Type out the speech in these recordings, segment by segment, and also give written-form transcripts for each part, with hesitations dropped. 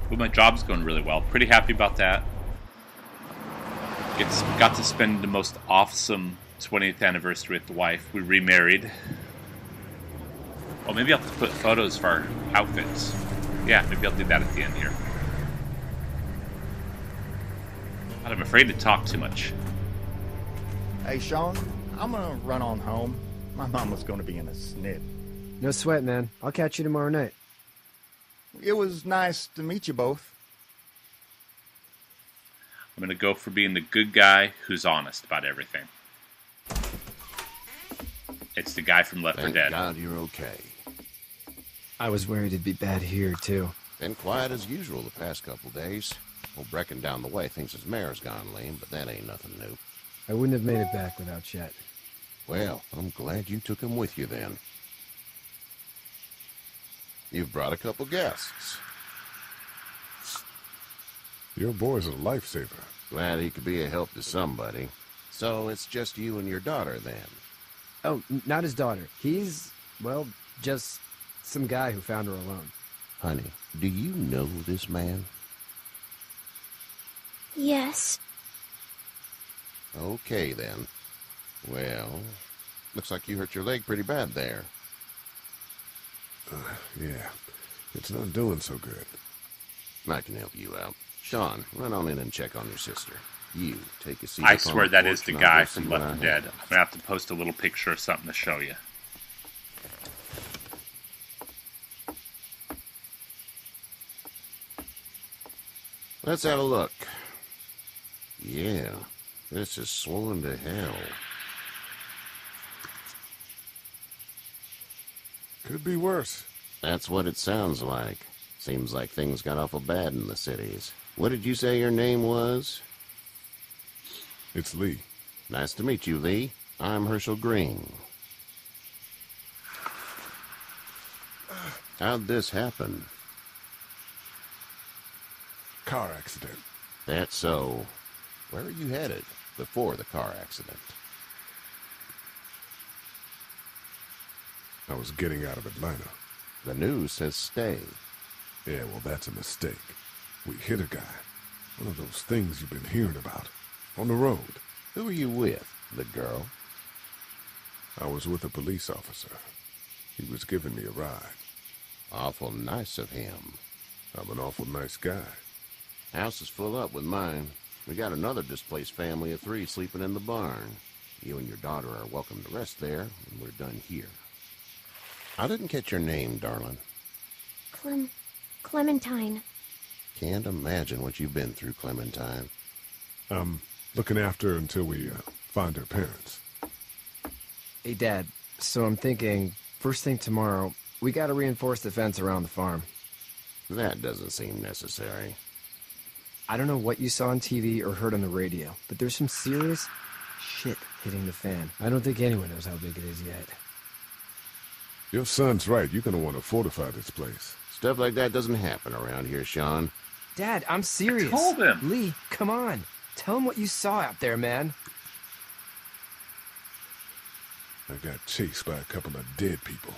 Well, my job's going really well. Pretty happy about that. Got to spend the most awesome 20th anniversary with the wife. We remarried. Oh, maybe I'll have to put photos of our outfits. Yeah, maybe I'll do that at the end here. God, I'm afraid to talk too much. Hey, Sean, I'm gonna run on home. My mama's gonna be in a snit. No sweat, man. I'll catch you tomorrow night. It was nice to meet you both. I'm going to go for being the good guy who's honest about everything. It's the guy from Left 4 Thank Dead. God you're okay. I was worried it'd be bad here, too. Been quiet as usual the past couple days. Old Brecken down the way thinks his mare's gone lame, but that ain't nothing new. I wouldn't have made it back without Chet. Well, I'm glad you took him with you then. You've brought a couple guests. Your boy's a lifesaver. Glad he could be a help to somebody. So it's just you and your daughter then? Oh, not his daughter. He's, well, just some guy who found her alone. Honey, do you know this man? Yes. Okay, then. Well, looks like you hurt your leg pretty bad there. Yeah, it's not doing so good. I can help you out. Sean, run on in and check on your sister. You, take a seat. I up on swear the that porch is the and I'll guy go from see Left what 4 I Dead. have. I'm going to have to post a little picture or something to show you. Let's have a look. Yeah, this is swollen to hell. Could be worse. That's what it sounds like. Seems like things got awful bad in the cities. What did you say your name was? It's Lee. Nice to meet you, Lee. I'm Herschel Greene. How'd this happen? Car accident. That's so. Where are you headed before the car accident? I was getting out of Atlanta. The news says stay. Yeah, well, that's a mistake. We hit a guy. One of those things you've been hearing about. On the road. Who are you with? The girl? I was with a police officer. He was giving me a ride. Awful nice of him. I'm an awful nice guy. House is full up with mine. We got another displaced family of 3 sleeping in the barn. You and your daughter are welcome to rest there, and we're done here. I didn't catch your name, darling. Clementine. Can't imagine what you've been through, Clementine. I'm looking after her until we find her parents. Hey, Dad, so I'm thinking, first thing tomorrow, we gotta reinforce the fence around the farm. That doesn't seem necessary. I don't know what you saw on TV or heard on the radio, but there's some serious shit hitting the fan. I don't think anyone knows how big it is yet. Your son's right. You're going to want to fortify this place. Stuff like that doesn't happen around here, Sean. Dad, I'm serious. I told him. Lee, come on. Tell him what you saw out there, man. I got chased by a couple of dead people.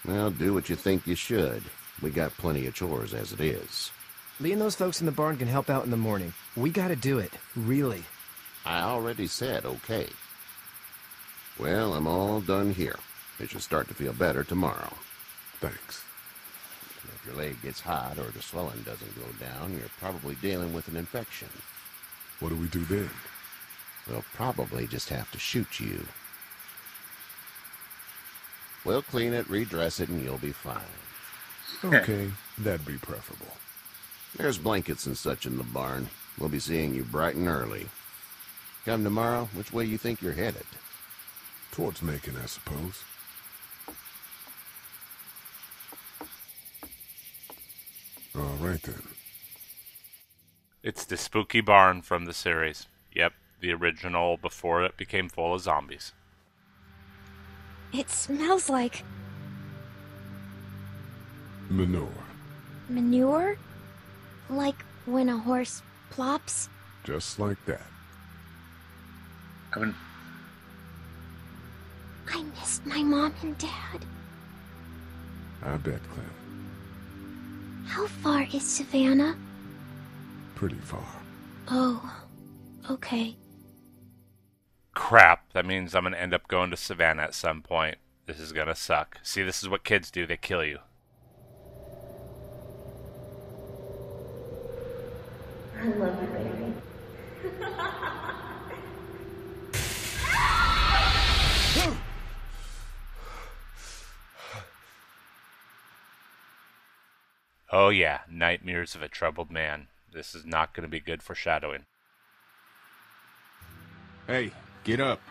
Well, do what you think you should. We got plenty of chores as it is. Lee and those folks in the barn can help out in the morning. We gotta do it. Really. I already said okay. Well, I'm all done here. It should start to feel better tomorrow. Thanks. If your leg gets hot or the swelling doesn't go down, you're probably dealing with an infection. What do we do then? We'll probably just have to shoot you. We'll clean it, redress it, and you'll be fine. Okay, that'd be preferable. There's blankets and such in the barn. We'll be seeing you bright and early. Come tomorrow, which way you think you're headed? Towards Macon, I suppose. All right, then. It's the spooky barn from the series. Yep, the original before it became full of zombies. It smells like Manure. manure? Like when a horse plops? Just like that. I mean, I missed my mom and dad. I bet, Clem. How far is Savannah? Pretty far. Oh, okay. Crap, that means I'm going to end up going to Savannah at some point. This is going to suck. See, this is what kids do. They kill you. I love you, baby. Oh yeah, nightmares of a troubled man. This is not going to be good foreshadowing. Hey, get up.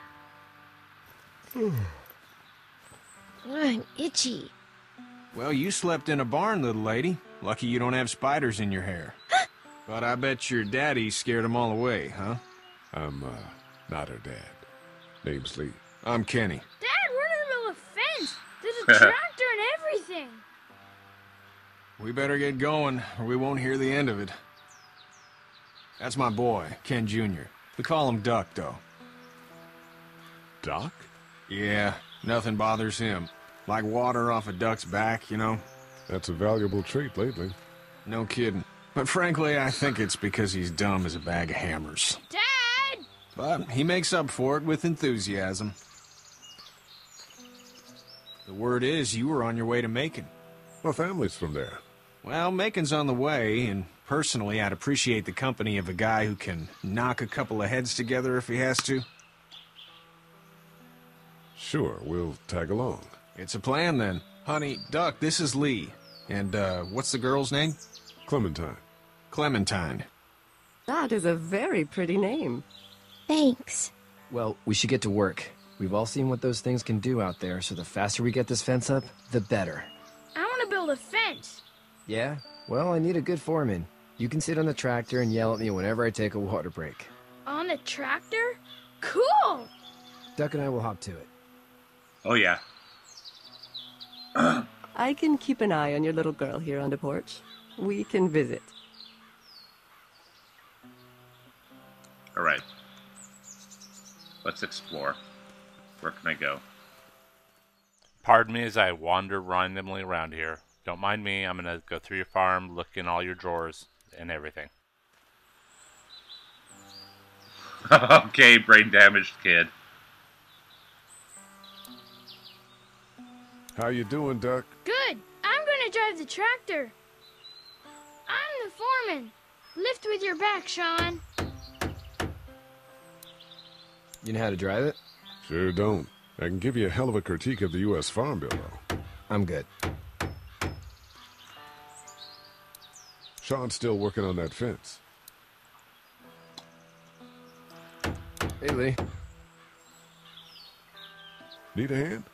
I'm itchy. Well, you slept in a barn, little lady. Lucky you don't have spiders in your hair. But I bet your daddy scared them all away, huh? I'm, not her dad. Name's Lee. I'm Kenny. Dad, we're in the middle of a fence. There's a tractor and everything. We better get going, or we won't hear the end of it. That's my boy, Ken Jr. We call him Duck, though. Doc? Yeah, nothing bothers him. Like water off a duck's back, you know? That's a valuable trait lately. No kidding. But frankly, I think it's because he's dumb as a bag of hammers. Dad! But he makes up for it with enthusiasm. The word is you were on your way to Macon. My family's from there. Well, Macon's on the way, and personally, I'd appreciate the company of a guy who can knock a couple of heads together if he has to. Sure, we'll tag along. It's a plan, then. Honey, Duck, this is Lee. And, what's the girl's name? Clementine. Clementine. That is a very pretty name. Thanks. Well, we should get to work. We've all seen what those things can do out there, so the faster we get this fence up, the better. I want to build a fence. Yeah? Well, I need a good foreman. You can sit on the tractor and yell at me whenever I take a water break. On the tractor? Cool! Duck and I will hop to it. Oh yeah. I can keep an eye on your little girl here on the porch. We can visit. All right. Let's explore. Where can I go? Pardon me as I wander randomly around here. Don't mind me. I'm going to go through your farm, look in all your drawers and everything. Okay, brain damaged kid. How you doing, Duck? Good. I'm going to drive the tractor. I'm the foreman. Lift with your back, Sean. You know how to drive it? Sure don't. I can give you a hell of a critique of the U.S. Farm Bill, though. I'm good. Sean's still working on that fence. Hey, Lee. Need a hand?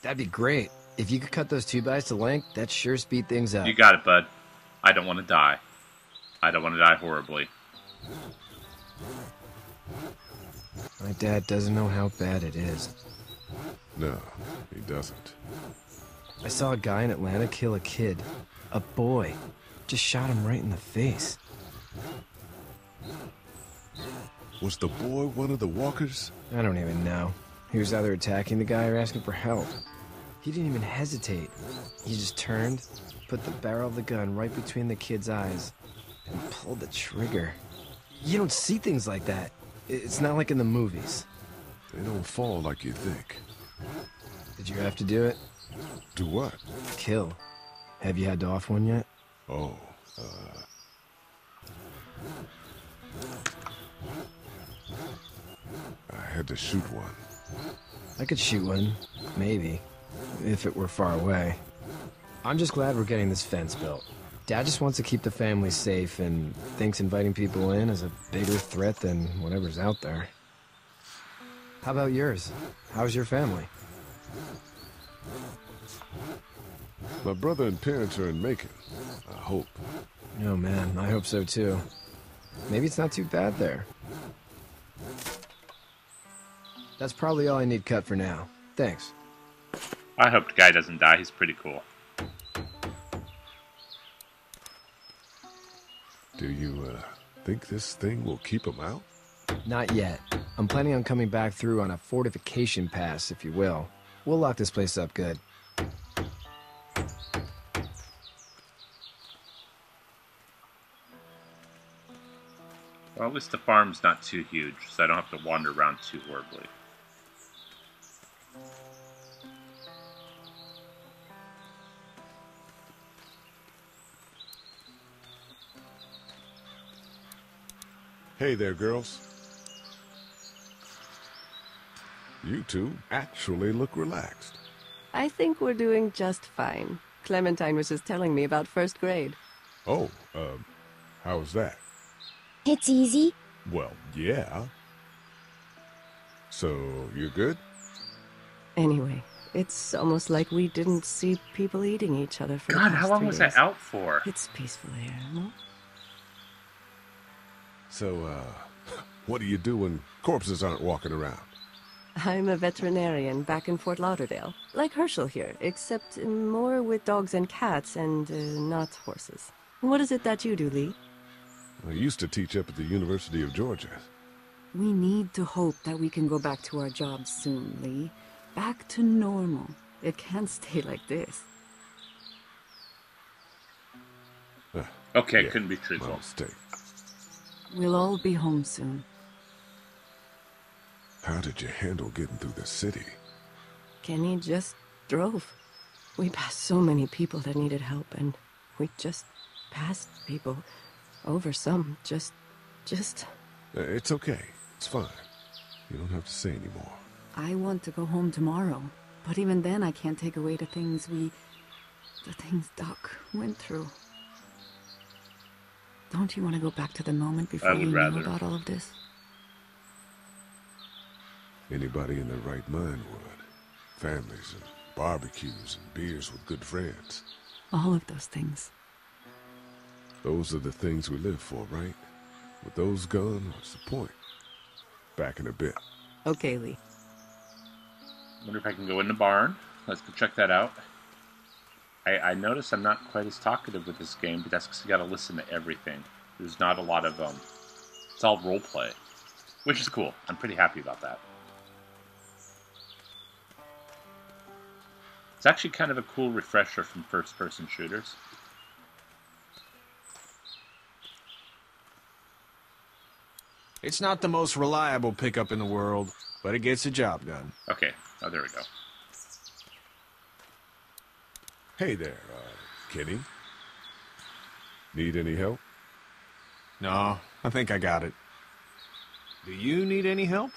That'd be great. If you could cut those 2x to length, that'd sure speed things up. You got it, bud. I don't want to die. I don't want to die horribly. My dad doesn't know how bad it is. No, he doesn't. I saw a guy in Atlanta kill a kid. A boy. Just shot him right in the face. Was the boy one of the walkers? I don't even know. He was either attacking the guy or asking for help. He didn't even hesitate. He just turned, put the barrel of the gun right between the kid's eyes, and pulled the trigger. You don't see things like that. It's not like in the movies. They don't fall like you think. Did you have to do it? Do what? Kill. Have you had to off one yet? Oh, I had to shoot one. I could shoot one, maybe, if it were far away. I'm just glad we're getting this fence built. Dad just wants to keep the family safe and thinks inviting people in is a bigger threat than whatever's out there. How about yours? How's your family? My brother and parents are in Macon. I hope. Oh man, I hope so too. Maybe it's not too bad there. That's probably all I need cut for now. Thanks. I hope the guy doesn't die. He's pretty cool. Do you, think this thing will keep him out? Not yet. I'm planning on coming back through on a fortification pass, if you will. We'll lock this place up good. Well, at least the farm's not too huge, so I don't have to wander around too horribly. Hey there, girls. You two actually look relaxed. I think we're doing just fine. Clementine was just telling me about first grade. Oh, how was that? It's easy. Well, yeah. So, you're good? Anyway, it's almost like we didn't see people eating each other for the God, past how long 3 was days. I out for? It's peaceful here, no? So, what do you do when corpses aren't walking around? I'm a veterinarian back in Fort Lauderdale. Like Herschel here, except more with dogs and cats and not horses. What is it that you do, Lee? I used to teach up at the University of Georgia. We need to hope that we can go back to our jobs soon, Lee. Back to normal. It can't stay like this. Okay, Yeah, couldn't be my truthful. mistake. We'll all be home soon. How did you handle getting through the city? Kenny just drove. We passed so many people that needed help, and we just passed people over some. Just... It's okay. It's fine. You don't have to say anymore. I want to go home tomorrow. But even then, I can't take away the things Doc went through. Don't you want to go back to the moment before I we would knew rather. about all of this? Anybody in their right mind would. Families and barbecues and beers with good friends. All of those things. Those are the things we live for, right? With those gone, what's the point? Back in a bit. Okay, Lee. Wonder if I can go in the barn. Let's go check that out. I notice I'm not quite as talkative with this game, but that's because you gotta listen to everything. There's not a lot of, it's all roleplay. Which is cool. I'm pretty happy about that. It's actually kind of a cool refresher from first-person shooters. It's not the most reliable pickup in the world, but it gets the job done. Okay. Oh, there we go. Hey there, Kenny. Need any help? No, I think I got it. Do you need any help?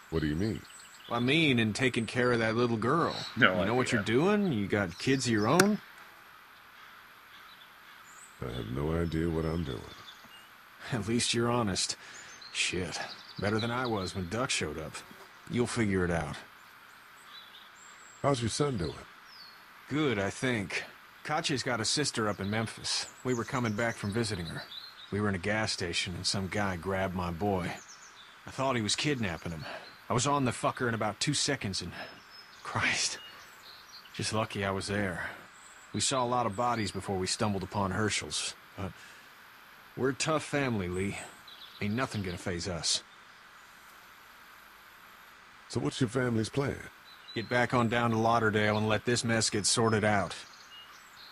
What do you mean? I mean, in taking care of that little girl. No You know what idea. you're doing? You got kids of your own? I have no idea what I'm doing. At least you're honest. Shit. Better than I was when Duck showed up. You'll figure it out. How's your son doing? Good, I think. Katya's got a sister up in Memphis. We were coming back from visiting her. We were in a gas station and some guy grabbed my boy. I thought he was kidnapping him. I was on the fucker in about 2 seconds and... Christ. Just lucky I was there. We saw a lot of bodies before we stumbled upon Herschel's, but... We're a tough family, Lee. Ain't nothing gonna faze us. So what's your family's plan? Get back on down to Lauderdale and let this mess get sorted out.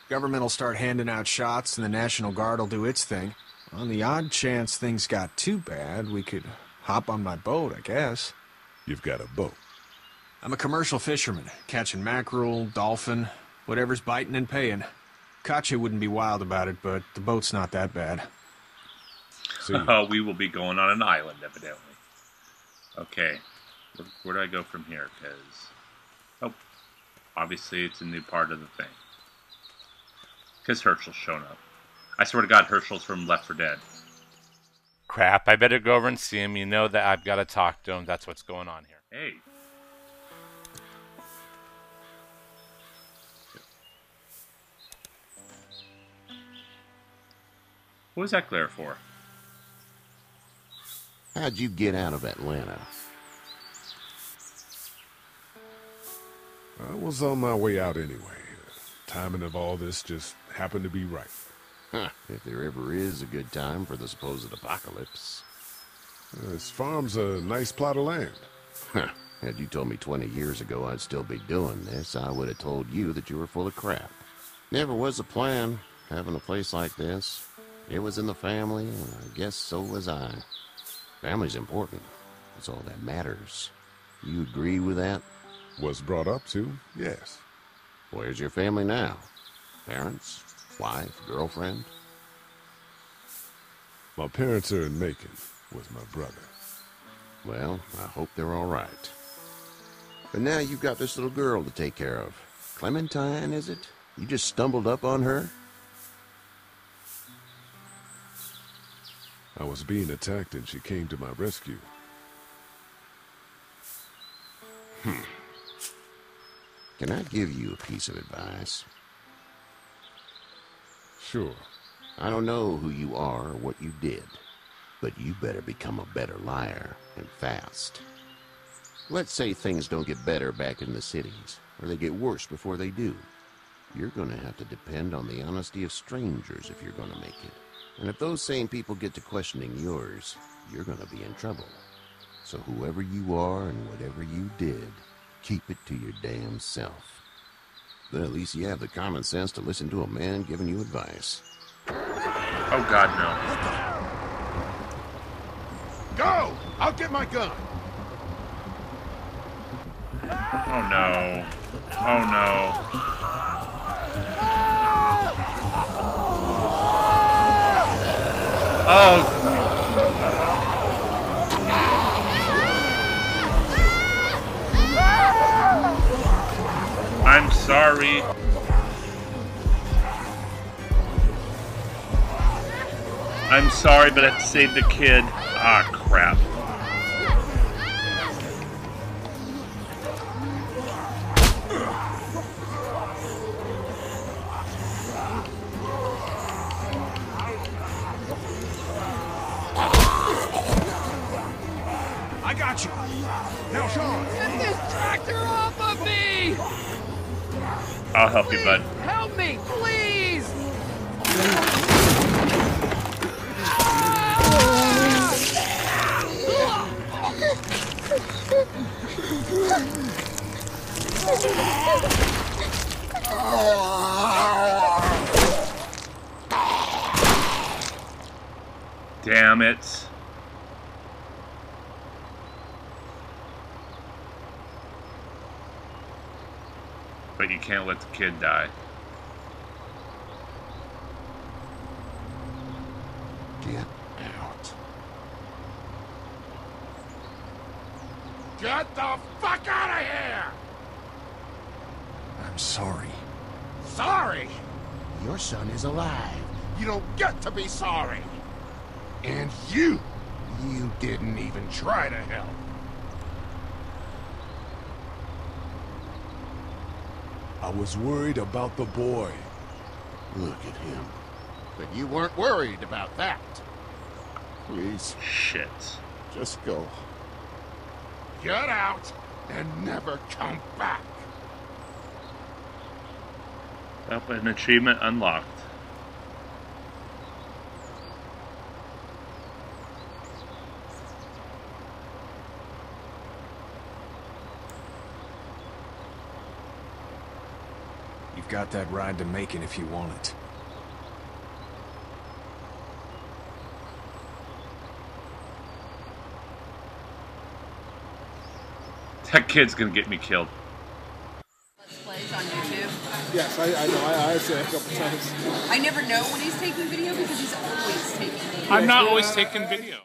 Government will start handing out shots and the National Guard will do its thing. On the odd chance things got too bad, we could hop on my boat, I guess. You've got a boat. I'm a commercial fisherman, catching mackerel, dolphin, whatever's biting and paying. Katya wouldn't be wild about it, but the boat's not that bad. See, We will be going on an island, evidently. Okay. Where do I go from here? Because... Oh. Obviously, it's a new part of the thing. Because Herschel's shown up. I swear to God, Herschel's from Left 4 Dead. Crap, I better go over and see him. You know that I've got to talk to him. That's what's going on here. Hey. What was that glare for? How'd you get out of Atlanta? I was on my way out anyway. Timing of all this just happened to be right. Huh, if there ever is a good time for the supposed apocalypse. This farm's a nice plot of land. Huh, had you told me 20 years ago I'd still be doing this, I would have told you that you were full of crap. Never was a plan, having a place like this. It was in the family, and I guess so was I. Family's important. That's all that matters. You agree with that? Was brought up to, yes. Where's your family now? Parents? Wife? Girlfriend? My parents are in Macon with my brother. Well, I hope they're all right. But now you've got this little girl to take care of. Clementine, is it? You just stumbled up on her? I was being attacked and she came to my rescue. Can I give you a piece of advice? Sure. I don't know who you are or what you did, but you better become a better liar, and fast. Let's say things don't get better back in the cities, or they get worse before they do. You're gonna have to depend on the honesty of strangers if you're gonna make it. And if those same people get to questioning yours, you're gonna be in trouble. So whoever you are and whatever you did, keep it to your damn self. Then at least you have the common sense to listen to a man giving you advice. Oh, God, no. Go! I'll get my gun! Oh, no. Oh, no. Oh. I'm sorry. I'm sorry, but I have to save the kid. Ah, crap. I got you. Now, Sean. Get this tractor off of me! I'll help you, bud. Help me, please! Damn it. But you can't let the kid die. Get out. Get the fuck out of here! I'm sorry. Sorry? Your son is alive. You don't get to be sorry. And you didn't even try to help. I was worried about the boy. Look at him. But you weren't worried about that. Please, Shit. just go. Get out and never come back. Up an achievement unlocked. You've got that ride to Macon if you want it. That kid's gonna get me killed. Plays on YouTube. Yes, I know. I've seen it a couple times. I never know when he's taking video because he's always taking video. I'm not always taking video.